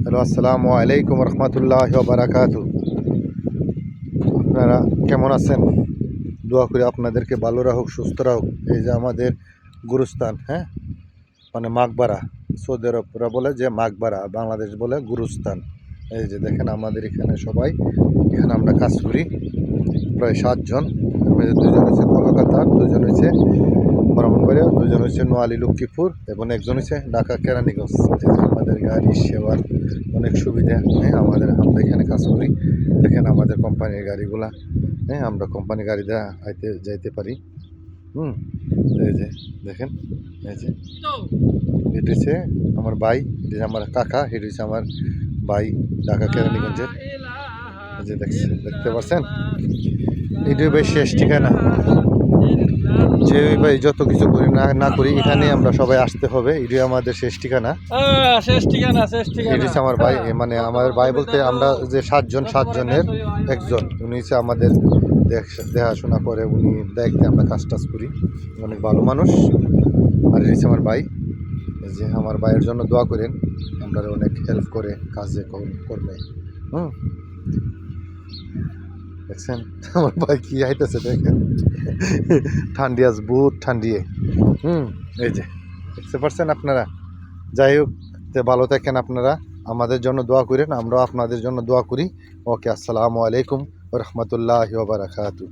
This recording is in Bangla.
হ্যালো, আসসালামু আলাইকুম রহমতুল্লাহি ওয়া বারাকাতু। আপনারা কেমন আছেন? দোয়া করি আপনাদেরকে ভালো রাখুক, সুস্থ রাখুক। এই যে আমাদের গুরুস্থান, হ্যাঁ, মানে মাকবারা। সৌদি আরবরা বলে যে মাকবারা, বাংলাদেশ বলে গুরুস্থান। এই যে দেখেন আমাদের এখানে সবাই, এখানে আমরা কাজ করি প্রায় 7 জন। দুজন হচ্ছে কলকাতা, দুজন হচ্ছে ব্রাহ্মণবাড়িয়া, দুজন হচ্ছে নোয়ালী লক্ষ্মীপুর এবং একজন হচ্ছে ঢাকা কেরানীগঞ্জ। এই যে আমাদের গাড়ি সেবার অনেক সুবিধা, হ্যাঁ, আমরা এখানে কাজ করি। দেখেন আমাদের কোম্পানির গাড়িগুলা, হ্যাঁ, আমরা কোম্পানি গাড়িতে যাইতে পারি। হুম, এই যে দেখেন, এই যে এটা হচ্ছে আমার ভাই, এটা হচ্ছে আমার কাকা, এটা হচ্ছে আমার ভাই ঢাকা কেরানীগঞ্জের। এই যে দেখতে পাচ্ছেন, এটাই ভাই শেষ ঠিকানা। যে ভাই যত কিছু করি না করি, এখানে আমরা সবাই আসতে হবে। এটাই আমাদের শেষ ঠিকানা। এটা হচ্ছে আমার ভাই, মানে আমার ভাই বলতে আমরা যে 7 জনের একজন। উনি হচ্ছে আমাদের দেখাশোনা করে, উনি দেখতে আমরা কাজ টাজ করি, অনেক ভালো মানুষ। আর এটা হচ্ছে আমার ভাই। এই যে আমার ভাইয়ের জন্য দোয়া করেন, আমরা অনেক হেল্প করে কাজে কর্মে। হুম, দেখছেন আমার ভাই কি আইতেছে, দেখেন ঠান্ডি আজ বহুত ঠান্ডিয়ে। এই যে দেখতে পারছেন আপনারা। যাই হোক, ভালো থাকেন আপনারা, আমাদের জন্য দোয়া করেন, আমরাও আপনাদের জন্য দোয়া করি। ওকে, আসসালামু আলাইকুম রহমতুল্লাহি ওয়া বারাকাতুহু।